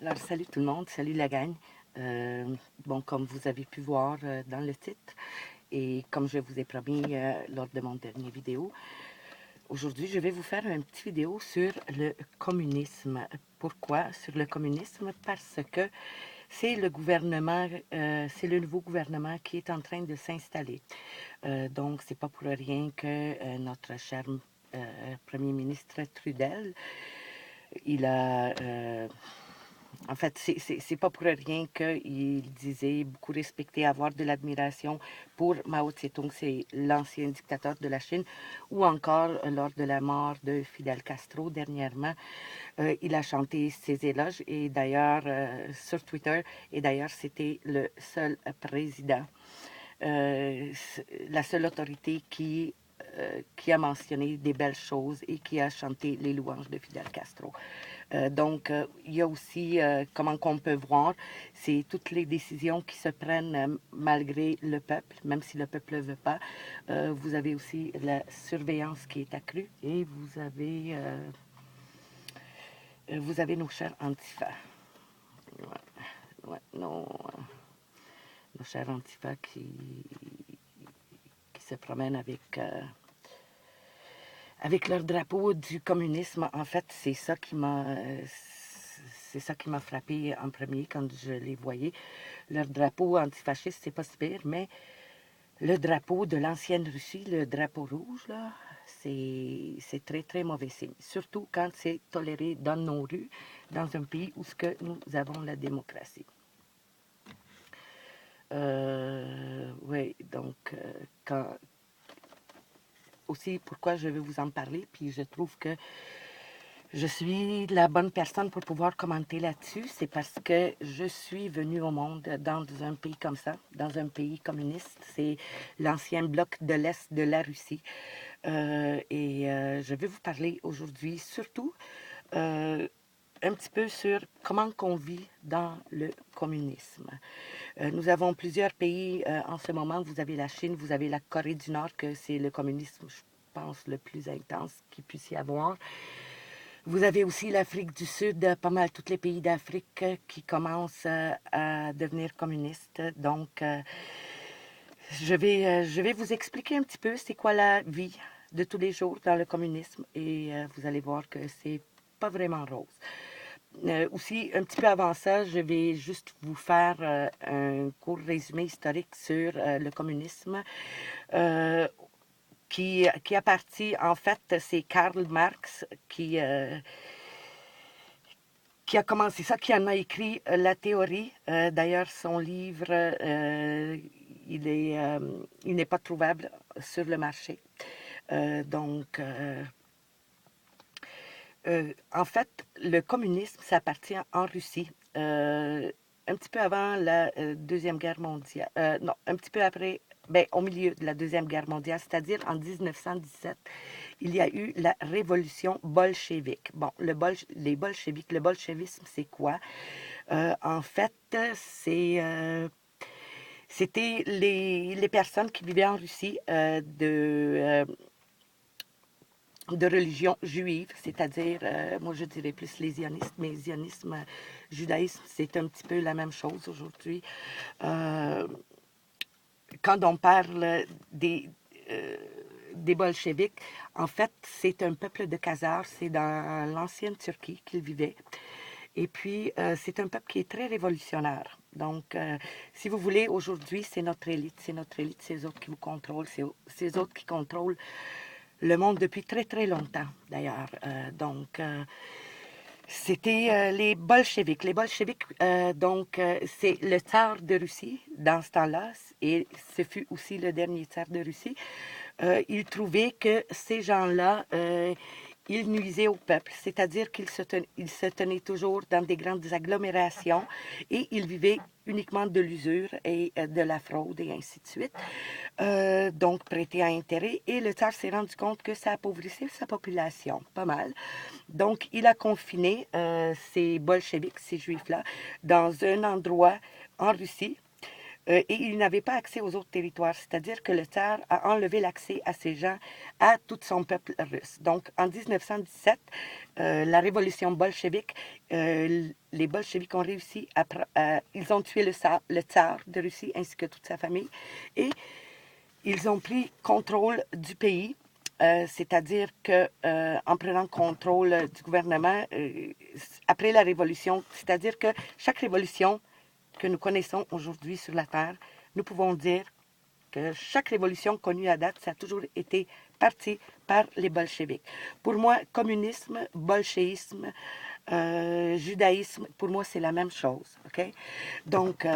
Alors, salut tout le monde, salut la gang. Bon, comme vous avez pu voir dans le titre, et comme je vous ai promis lors de mon dernier vidéo, aujourd'hui, je vais vous faire une petite vidéo sur le communisme. Pourquoi sur le communisme? Parce que c'est le gouvernement, c'est le nouveau gouvernement qui est en train de s'installer. Donc, c'est pas pour rien que notre cher premier ministre Trudel, il a... en fait, c'est pas pour rien qu'il disait beaucoup respecter, avoir de l'admiration pour Mao Tse-tung, c'est l'ancien dictateur de la Chine, ou encore lors de la mort de Fidel Castro dernièrement, il a chanté ses éloges et d'ailleurs sur Twitter, et d'ailleurs c'était le seul président, la seule autorité qui a mentionné des belles choses et qui a chanté les louanges de Fidel Castro. Donc, il y a aussi, comment qu'on peut voir, c'est toutes les décisions qui se prennent malgré le peuple, même si le peuple ne veut pas. Vous avez aussi la surveillance qui est accrue et vous avez nos chers Antifa. Ouais, nos chers Antifa qui se promènent avec leur drapeau du communisme. En fait, c'est ça qui m'a frappé en premier quand je les voyais. Leur drapeau antifasciste, c'est pas si pire, mais le drapeau de l'ancienne Russie, le drapeau rouge, là, c'est très, très mauvais signe. Surtout quand c'est toléré dans nos rues, dans un pays où nous avons la démocratie. Oui, donc, aussi, pourquoi je vais vous en parler, puis je trouve que je suis la bonne personne pour pouvoir commenter là-dessus, c'est parce que je suis venue au monde dans un pays comme ça, dans un pays communiste. C'est l'ancien bloc de l'Est de la Russie. Je vais vous parler aujourd'hui surtout un petit peu sur comment qu'on vit dans le communisme. Nous avons plusieurs pays en ce moment. Vous avez la Chine, vous avez la Corée du Nord, que c'est le communisme, je pense, le plus intense qu'il puisse y avoir. Vous avez aussi l'Afrique du Sud, pas mal tous les pays d'Afrique qui commencent à devenir communistes. Donc, je vais vous expliquer un petit peu c'est quoi la vie de tous les jours dans le communisme et vous allez voir que c'est pas vraiment rose. Aussi, un petit peu avant ça, je vais juste vous faire un court résumé historique sur le communisme. Qui a parti, en fait, c'est Karl Marx qui a commencé ça, qui en a écrit la théorie. D'ailleurs, son livre, il n'est pas trouvable sur le marché. Donc, en fait, le communisme, ça appartient en Russie. Un petit peu avant la Deuxième Guerre mondiale. Non, un petit peu après, ben, au milieu de la Deuxième Guerre mondiale, c'est-à-dire en 1917, il y a eu la révolution bolchevique. Bon, les bolcheviques, le bolchevisme, c'est quoi? En fait, c'était les personnes qui vivaient en Russie de religion juive, c'est-à-dire, moi je dirais plus les zionistes, mais zionisme, judaïsme, c'est un petit peu la même chose aujourd'hui. Quand on parle des bolcheviks, en fait, c'est un peuple de Khazars, c'est dans l'ancienne Turquie qu'ils vivaient. Et puis, c'est un peuple qui est très révolutionnaire. Donc, si vous voulez, aujourd'hui, c'est notre élite, c'est eux autres qui vous contrôlent, c'est eux autres qui contrôlent le monde depuis très, très longtemps, d'ailleurs. C'était les bolcheviks. Les bolcheviks, c'est le tsar de Russie dans ce temps-là, et ce fut aussi le dernier tsar de Russie. Il trouvait que ces gens-là, ils nuisaient au peuple, c'est-à-dire qu'ils ils se tenaient toujours dans des grandes agglomérations et ils vivaient uniquement de l'usure et de la fraude et ainsi de suite. Donc, prêté à intérêt. Et le tsar s'est rendu compte que ça appauvrissait sa population, pas mal. Donc, il a confiné ces bolcheviks, ces juifs-là, dans un endroit en Russie et il n'avait pas accès aux autres territoires, c'est-à-dire que le tsar a enlevé l'accès à ces gens, à tout son peuple russe. Donc, en 1917, la révolution bolchevique, les bolcheviks ont réussi ils ont tué le tsar de Russie ainsi que toute sa famille, et ils ont pris contrôle du pays. C'est-à-dire que en prenant contrôle du gouvernement après la révolution, c'est-à-dire que chaque révolution que nous connaissons aujourd'hui sur la Terre, nous pouvons dire que chaque révolution connue à date, ça a toujours été parti par les bolcheviks. Pour moi, communisme, bolchéisme, judaïsme, pour moi, c'est la même chose. Okay? Donc,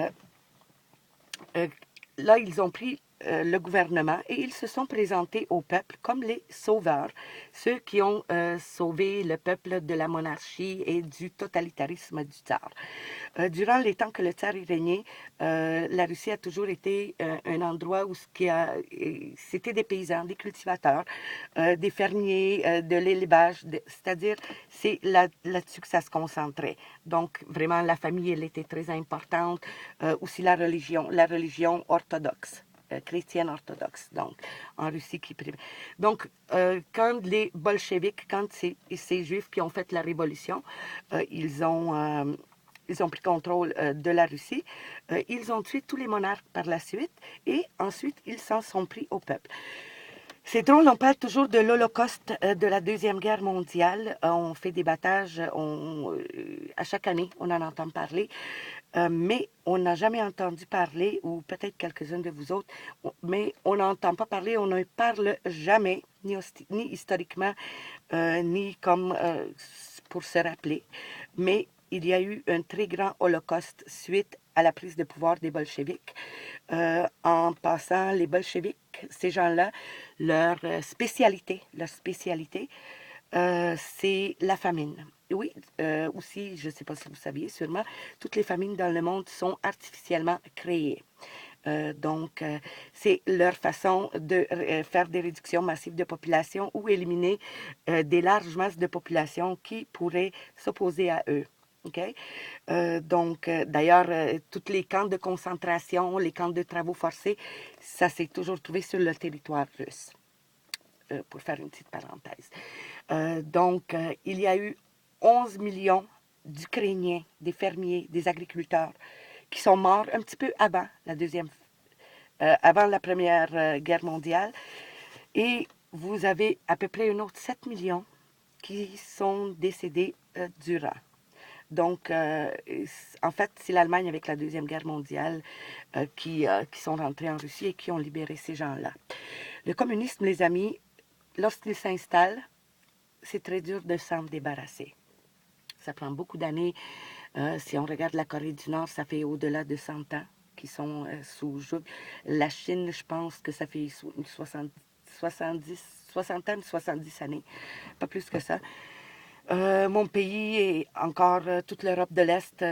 là, ils ont pris le gouvernement et ils se sont présentés au peuple comme les sauveurs, ceux qui ont sauvé le peuple de la monarchie et du totalitarisme du tsar. Durant les temps que le tsar y régnait, la Russie a toujours été un endroit où c'était des paysans, des cultivateurs, des fermiers, de l'élevage, c'est-à-dire c'est là-dessus que ça se concentrait. Donc vraiment la famille, elle était très importante, aussi la religion orthodoxe. Chrétienne orthodoxe, donc, en Russie qui prévaut. Donc, quand les bolcheviks, quand c'est ces juifs qui ont fait la révolution, ils ont pris contrôle de la Russie, ils ont tué tous les monarques par la suite, et ensuite, ils s'en sont pris au peuple. C'est drôle, on parle toujours de l'Holocauste de la Deuxième Guerre mondiale. On fait des battages, à chaque année, on en entend parler. Mais on n'a jamais entendu parler, ou peut-être quelques-uns de vous autres, mais on n'entend pas parler, on ne parle jamais, ni historiquement, ni comme pour se rappeler. Mais il y a eu un très grand holocauste suite à la prise de pouvoir des bolcheviks. En passant, les bolcheviks, ces gens-là, leur spécialité, c'est la famine. Oui, aussi, je ne sais pas si vous saviez, sûrement, toutes les famines dans le monde sont artificiellement créées. Donc, c'est leur façon de faire des réductions massives de population ou éliminer des larges masses de population qui pourraient s'opposer à eux. Okay? Donc, d'ailleurs, tous les camps de concentration, les camps de travaux forcés, ça s'est toujours trouvé sur le territoire russe, pour faire une petite parenthèse. Donc, il y a eu 11 millions d'Ukrainiens, des fermiers, des agriculteurs, qui sont morts un petit peu avant avant la Première Guerre mondiale. Et vous avez à peu près un autre 7 millions qui sont décédés durant. Donc, en fait, c'est l'Allemagne avec la Deuxième Guerre mondiale qui sont rentrés en Russie et qui ont libéré ces gens-là. Le communisme, les amis, lorsqu'il s'installe, c'est très dur de s'en débarrasser. Ça prend beaucoup d'années. Si on regarde la Corée du Nord, ça fait au-delà de 100 ans qui sont sous joug. La Chine, je pense que ça fait 60 ans, 70 années, pas plus que ça. Mon pays et encore toute l'Europe de l'Est,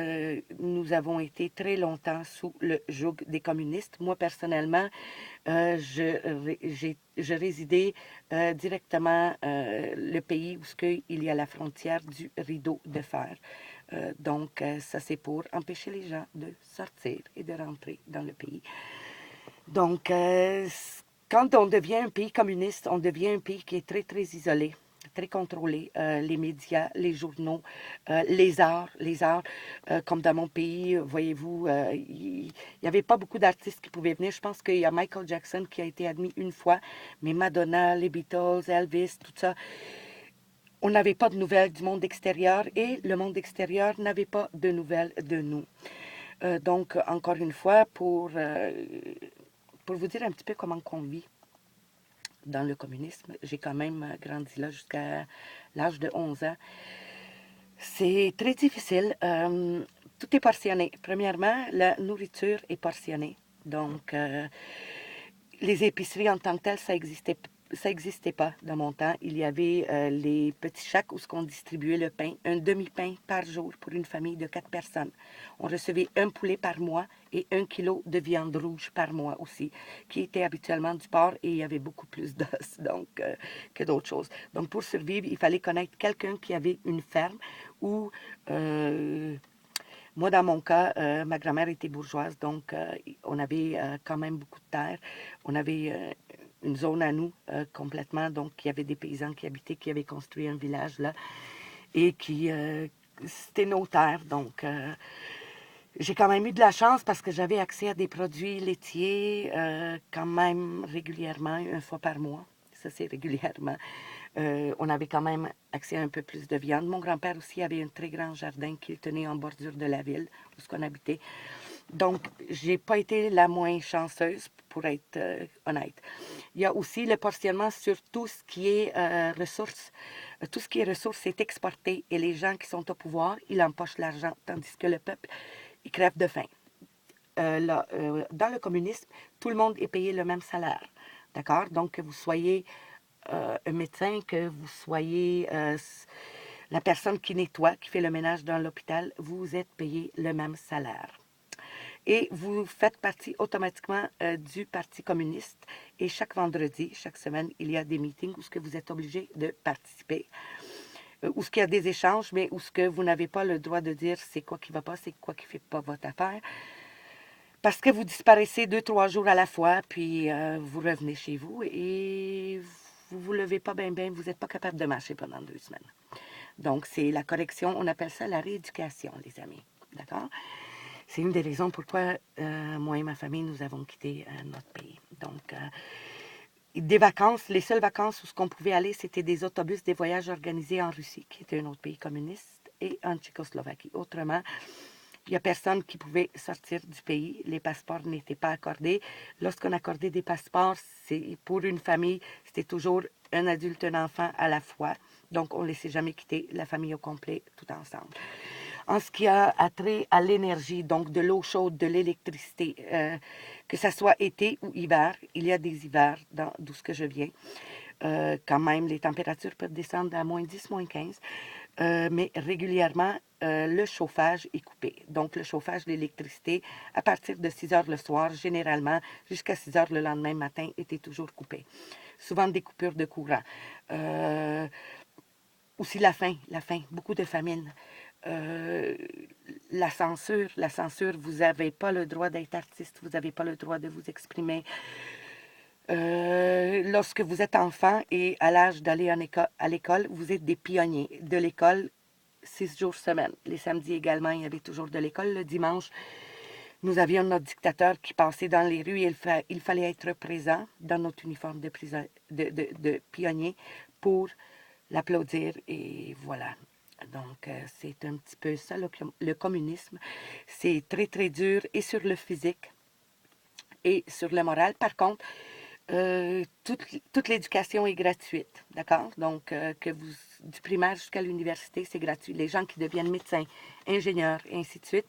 nous avons été très longtemps sous le joug des communistes. Moi, personnellement, je résidais directement le pays où il y a la frontière du rideau de fer. Donc, ça c'est pour empêcher les gens de sortir et de rentrer dans le pays. Donc, quand on devient un pays communiste, on devient un pays qui est très, très isolé, très contrôlé. Les médias, les journaux, les arts, comme dans mon pays, voyez-vous, il n'y avait pas beaucoup d'artistes qui pouvaient venir. Je pense qu'il y a Michael Jackson qui a été admis une fois, mais Madonna, les Beatles, Elvis, tout ça, on n'avait pas de nouvelles du monde extérieur et le monde extérieur n'avait pas de nouvelles de nous. Donc, encore une fois, pour vous dire un petit peu comment on vit dans le communisme, j'ai quand même grandi là jusqu'à l'âge de 11 ans. C'est très difficile. Tout est portionné. Premièrement, la nourriture est portionnée. Donc, les épiceries en tant que telles, ça existait pas dans mon temps. Il y avait les petits sacs où on distribuait le pain, un demi-pain par jour pour une famille de 4 personnes. On recevait un poulet par mois et 1 kilo de viande rouge par mois aussi, qui était habituellement du porc et il y avait beaucoup plus d'os que d'autres choses. Donc pour survivre, il fallait connaître quelqu'un qui avait une ferme ou Moi, dans mon cas, ma grand-mère était bourgeoise, donc on avait quand même beaucoup de terre. On avait une zone à nous complètement, donc il y avait des paysans qui habitaient, qui avaient construit un village là, et qui, c'était nos terres, donc j'ai quand même eu de la chance parce que j'avais accès à des produits laitiers quand même régulièrement, une fois par mois. Ça, c'est régulièrement. On avait quand même accès à un peu plus de viande. Mon grand-père aussi avait un très grand jardin qu'il tenait en bordure de la ville où on habitait. Donc, j'ai pas été la moins chanceuse, pour être honnête. Il y a aussi le portionnement sur tout ce qui est ressources. Tout ce qui est ressources est exporté et les gens qui sont au pouvoir, ils empochent l'argent, tandis que le peuple, il crève de faim. Dans le communisme, tout le monde est payé le même salaire. D'accord? Donc, que vous soyez un médecin, que vous soyez la personne qui nettoie, qui fait le ménage dans l'hôpital, vous êtes payé le même salaire. Et vous faites partie automatiquement du Parti communiste. Et chaque vendredi, chaque semaine, il y a des meetings où ce que vous êtes obligé de participer. Où ce qu'il y a des échanges, mais où ce que vous n'avez pas le droit de dire c'est quoi qui ne va pas, c'est quoi qui ne fait pas votre affaire. Parce que vous disparaissez 2-3 jours à la fois, puis vous revenez chez vous et vous vous levez pas bien, vous n'êtes pas capable de marcher pendant 2 semaines. Donc, c'est la correction, on appelle ça la rééducation, les amis. D'accord? C'est une des raisons pourquoi moi et ma famille, nous avons quitté notre pays. Donc, des vacances, les seules vacances où ce qu'on pouvait aller, c'était des autobus, des voyages organisés en Russie, qui était un autre pays communiste, et en Tchécoslovaquie. Autrement, il n'y a personne qui pouvait sortir du pays. Les passeports n'étaient pas accordés. Lorsqu'on accordait des passeports, c'est pour une famille, c'était toujours un adulte, un enfant à la fois. Donc, on ne laissait jamais quitter la famille au complet, tout ensemble. En ce qui a trait à l'énergie, donc de l'eau chaude, de l'électricité, que ce soit été ou hiver, il y a des hivers d'où ce que je viens. Quand même, les températures peuvent descendre à moins 10, moins 15. Mais régulièrement, le chauffage est coupé. Donc, le chauffage, l'électricité, à partir de 6 heures le soir, généralement, jusqu'à 6 heures le lendemain matin, était toujours coupé. Souvent des coupures de courant. Aussi la faim, beaucoup de famine. La censure, vous n'avez pas le droit d'être artiste, vous n'avez pas le droit de vous exprimer. Lorsque vous êtes enfant et à l'âge d'aller à l'école, vous êtes des pionniers de l'école 6 jours semaine. Les samedis également, il y avait toujours de l'école. Le dimanche, nous avions notre dictateur qui passait dans les rues et il fallait être présent dans notre uniforme de pionnier pour l'applaudir et voilà. Donc, c'est un petit peu ça, le communisme. C'est très, très dur et sur le physique et sur le moral. Par contre, toute l'éducation est gratuite, d'accord? Donc, du primaire jusqu'à l'université, c'est gratuit. Les gens qui deviennent médecins, ingénieurs, et ainsi de suite,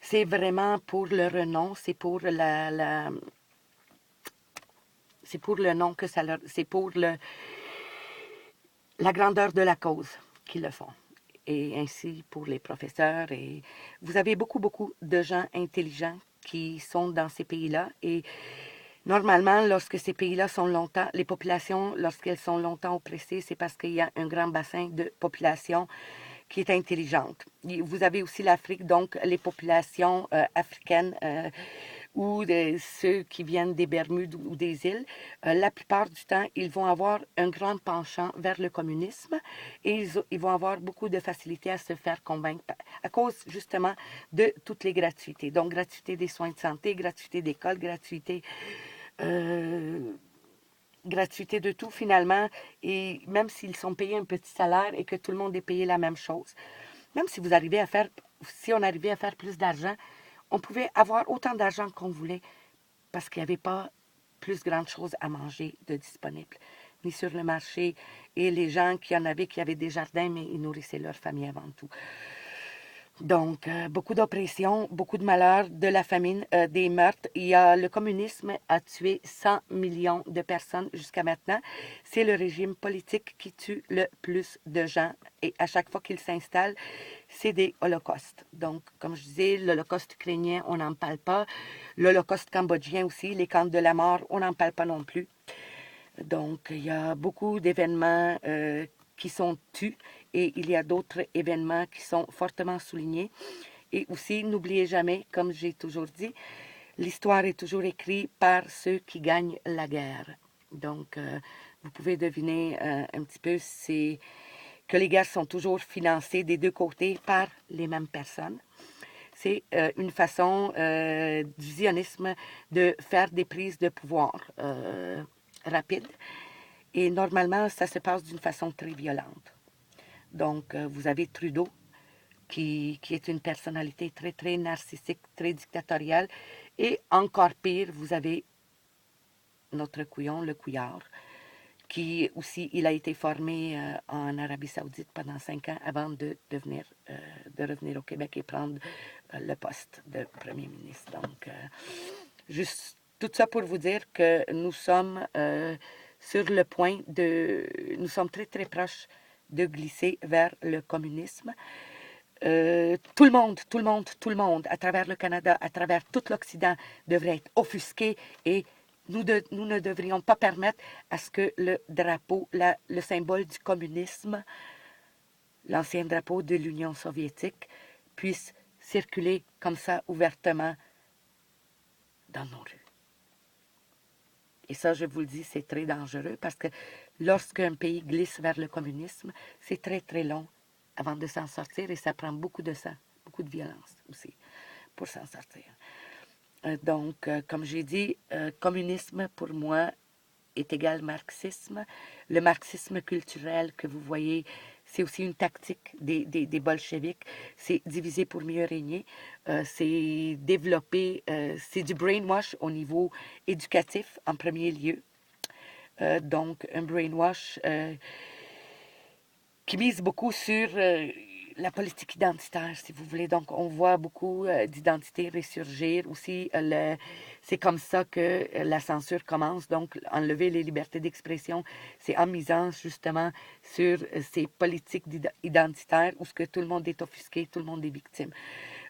c'est vraiment pour le renom, c'est pour c'est pour le nom que ça leur, c'est pour la grandeur de la cause qu'ils le font. Et ainsi pour les professeurs. Et vous avez beaucoup, beaucoup de gens intelligents qui sont dans ces pays-là. Et normalement, lorsque ces pays-là sont longtemps, les populations, lorsqu'elles sont longtemps oppressées, c'est parce qu'il y a un grand bassin de population qui est intelligente. Vous avez aussi l'Afrique, donc les populations africaines ou ceux qui viennent des Bermudes ou des îles, la plupart du temps, ils vont avoir un grand penchant vers le communisme et ils vont avoir beaucoup de facilité à se faire convaincre à cause justement de toutes les gratuités. Donc, gratuité des soins de santé, gratuité d'école, gratuité de tout finalement, et même s'ils sont payés un petit salaire et que tout le monde est payé la même chose, même si si on arrivait à faire plus d'argent, on pouvait avoir autant d'argent qu'on voulait parce qu'il n'y avait pas plus grande chose à manger de disponible, ni sur le marché, et les gens qui avaient des jardins, mais ils nourrissaient leur famille avant tout. Donc, beaucoup d'oppression, beaucoup de malheur, de la famine, des meurtres. Le communisme a tué 100 millions de personnes jusqu'à maintenant. C'est le régime politique qui tue le plus de gens. Et à chaque fois qu'il s'installe, c'est des holocaustes. Donc, comme je disais, l'holocauste ukrainien, on n'en parle pas. L'holocauste cambodgien aussi, les camps de la mort, on n'en parle pas non plus. Donc, il y a beaucoup d'événements qui sont tus et il y a d'autres événements qui sont fortement soulignés. Et aussi, n'oubliez jamais, comme j'ai toujours dit, l'histoire est toujours écrite par ceux qui gagnent la guerre. Donc, vous pouvez deviner un petit peu, c'est que les guerres sont toujours financées des deux côtés par les mêmes personnes. C'est une façon du zionisme de faire des prises de pouvoir rapides. Et normalement, ça se passe d'une façon très violente. Donc, vous avez Trudeau, qui est une personnalité très, très narcissique, très dictatoriale. Et encore pire, vous avez notre couillon, le Couillard, qui aussi, il a été formé en Arabie Saoudite pendant 5 ans avant de revenir au Québec et prendre le poste de Premier ministre. Donc, juste tout ça pour vous dire que nous sommes sur le point nous sommes très, très proches de glisser vers le communisme. Tout le monde, à travers le Canada, à travers tout l'Occident, devrait être offusqué et nous ne devrions pas permettre à ce que le drapeau, le symbole du communisme, l'ancien drapeau de l'Union soviétique, puisse circuler comme ça ouvertement dans nos rues. Et ça, je vous le dis, c'est très dangereux parce que lorsqu'un pays glisse vers le communisme, c'est très, très long avant de s'en sortir et ça prend beaucoup de sang, beaucoup de violence aussi pour s'en sortir. Donc, comme j'ai dit, communisme pour moi est égal marxisme. Le marxisme culturel que vous voyez, c'est aussi une tactique des bolcheviks. C'est diviser pour mieux régner. C'est développer, c'est du brainwash au niveau éducatif en premier lieu. Donc, un brainwash qui mise beaucoup sur la politique identitaire, si vous voulez. Donc, on voit beaucoup d'identités ressurgir. Aussi, c'est comme ça que la censure commence. Donc, enlever les libertés d'expression, c'est en misant justement sur ces politiques identitaires où ce que tout le monde est offusqué, tout le monde est victime.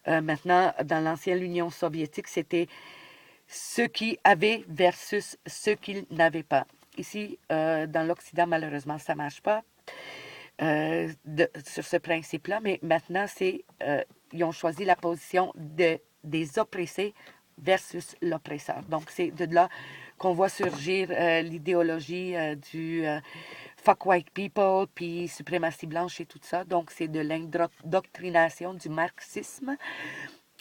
Maintenant, dans l'ancienne Union soviétique, c'était ceux qui avaient versus ceux qui n'avaient pas. Ici, dans l'Occident, malheureusement, ça ne marche pas. Sur ce principe-là, mais maintenant, ils ont choisi la position des oppressés versus l'oppresseur. Donc, c'est de là qu'on voit surgir l'idéologie du fuck white people, puis suprématie blanche et tout ça. Donc, c'est de l'indoctrination du marxisme.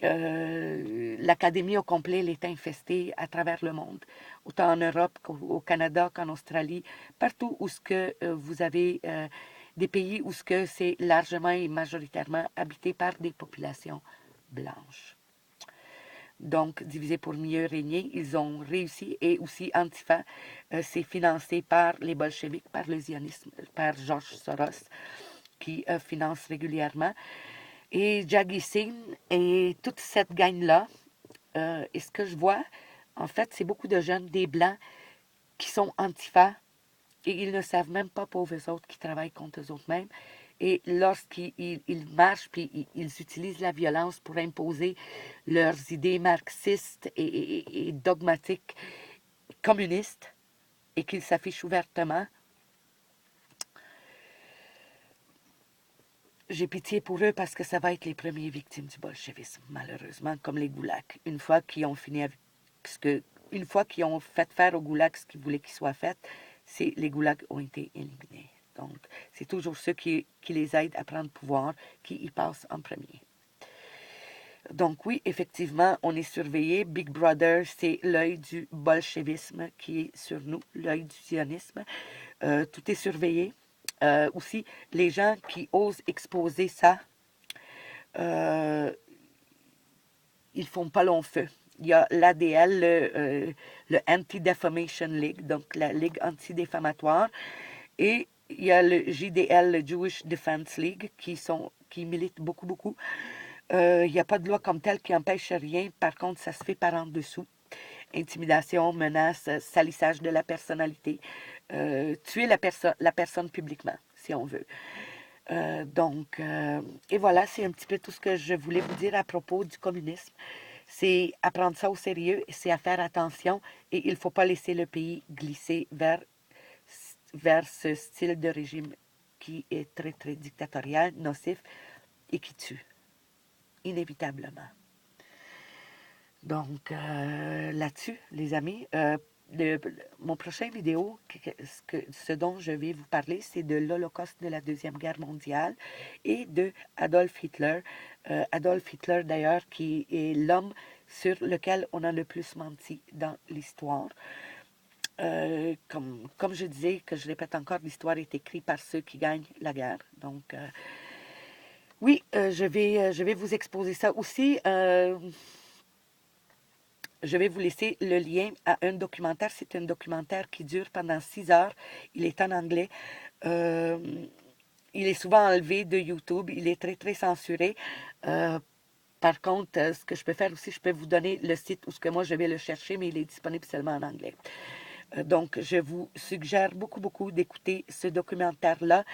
L'Académie au complet, elle est infestée à travers le monde, autant en Europe qu'au Canada qu'en Australie, partout où ce que vous avez des pays où ce que c'est largement et majoritairement habité par des populations blanches. Donc, divisé pour mieux régner, ils ont réussi. Et aussi, Antifa, c'est financé par les bolcheviks, par le zionisme, par George Soros, qui finance régulièrement. Et Jaggi Singh et toute cette gang-là, et ce que je vois, en fait, c'est beaucoup de jeunes, des Blancs, qui sont Antifa, et ils ne savent même pas, pauvres autres, qui travaillent contre eux autres mêmes. Et lorsqu'ils marchent, puis ils utilisent la violence pour imposer leurs idées marxistes et dogmatiques communistes, et qu'ils s'affichent ouvertement, j'ai pitié pour eux parce que ça va être les premières victimes du bolchevisme, malheureusement, comme les goulags. Une fois qu'ils ont fini avec une fois qu'ils ont fait faire aux goulags ce qu'ils voulaient qu'il soit fait, les goulags ont été éliminés. Donc, c'est toujours ceux qui les aident à prendre pouvoir qui y passent en premier. Donc oui, effectivement, on est surveillé. Big Brother, c'est l'œil du bolchevisme qui est sur nous, l'œil du sionisme. Tout est surveillé. Aussi, les gens qui osent exposer ça, ils font pas long feu. Il y a l'ADL, le Anti-Defamation League, donc la Ligue anti-défamatoire, et il y a le JDL, le Jewish Defense League, qui milite beaucoup, beaucoup. Il n'y a pas de loi comme telle qui empêche rien. Par contre, ça se fait par en dessous. Intimidation, menace, salissage de la personnalité. Tuer la personne publiquement, si on veut. Et voilà, c'est un petit peu tout ce que je voulais vous dire à propos du communisme. C'est à prendre ça au sérieux, c'est à faire attention et il ne faut pas laisser le pays glisser vers ce style de régime qui est très, très dictatorial, nocif et qui tue. inévitablement. Donc, là-dessus, les amis, mon prochain vidéo, ce dont je vais vous parler, c'est de l'Holocauste de la Deuxième Guerre mondiale et de Adolf Hitler. Adolf Hitler, d'ailleurs, qui est l'homme sur lequel on a le plus menti dans l'histoire. Comme je disais, que je répète encore, l'histoire est écrite par ceux qui gagnent la guerre. Donc, oui, je vais vous exposer ça aussi. Je vais vous laisser le lien à un documentaire. C'est un documentaire qui dure pendant 6 heures. Il est en anglais. Il est souvent enlevé de YouTube. Il est très, très censuré. Par contre, ce que je peux faire aussi, je peux vous donner le site où ce que moi je vais le chercher, mais il est disponible seulement en anglais. Donc, je vous suggère beaucoup, beaucoup d'écouter ce documentaire-là.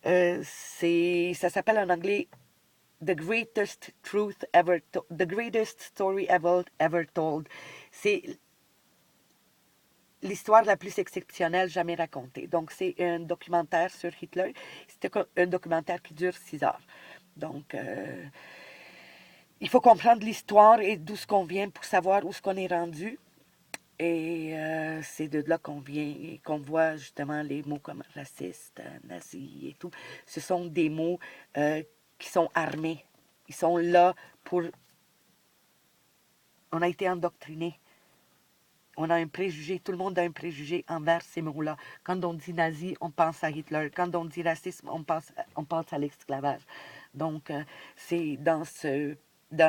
Ça s'appelle en anglais The Greatest Truth Ever The Greatest Story Ever Told. C'est l'histoire la plus exceptionnelle jamais racontée. Donc, c'est un documentaire sur Hitler. C'est un documentaire qui dure 6 heures. Donc, il faut comprendre l'histoire et d'où ce qu'on vient pour savoir où ce qu'on est rendu. Et c'est de là qu'on voit justement les mots comme raciste, nazi et tout. Ce sont des mots qui sont armés. Ils sont là pour... On a été endoctrinés. On a un préjugé, tout le monde a un préjugé envers ces mots-là. Quand on dit nazi, on pense à Hitler. Quand on dit racisme, on pense à l'esclavage. Donc, c'est dans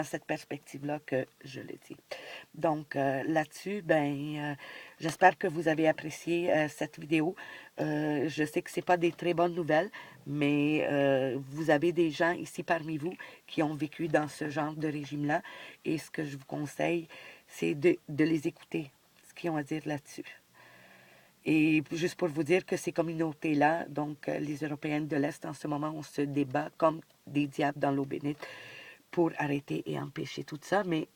cette perspective-là que je le dis. Donc, là-dessus, j'espère que vous avez apprécié cette vidéo. Je sais que ce n'est pas des très bonnes nouvelles, mais vous avez des gens ici parmi vous qui ont vécu dans ce genre de régime-là. Et ce que je vous conseille, c'est de les écouter, ce qu'ils ont à dire là-dessus. Et juste pour vous dire que ces communautés-là, donc les Européennes de l'Est, en ce moment, on se débat comme des diables dans l'eau bénite pour arrêter et empêcher tout ça. Mais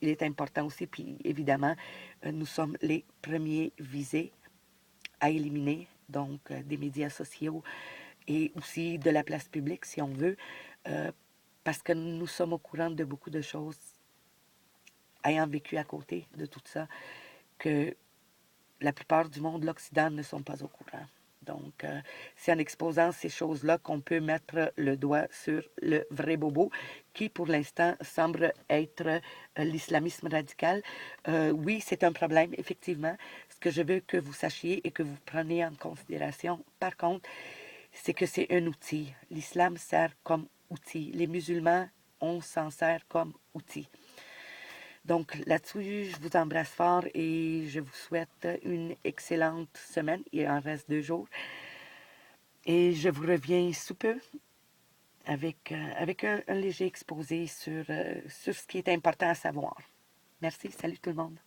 il est important aussi, puis évidemment, nous sommes les premiers visés à éliminer, donc des médias sociaux et aussi de la place publique, si on veut, parce que nous sommes au courant de beaucoup de choses, ayant vécu à côté de tout ça, que la plupart du monde, l'Occident, ne sont pas au courant. Donc, c'est en exposant ces choses-là qu'on peut mettre le doigt sur le vrai bobo, qui pour l'instant semble être l'islamisme radical. Oui, c'est un problème, effectivement. Ce que je veux que vous sachiez et que vous preniez en considération, par contre, c'est que c'est un outil. L'islam sert comme outil. Les musulmans, on s'en sert comme outil. Donc là-dessus, je vous embrasse fort et je vous souhaite une excellente semaine. Il en reste 2 jours. Et je vous reviens sous peu avec un léger exposé sur ce qui est important à savoir. Merci, salut tout le monde.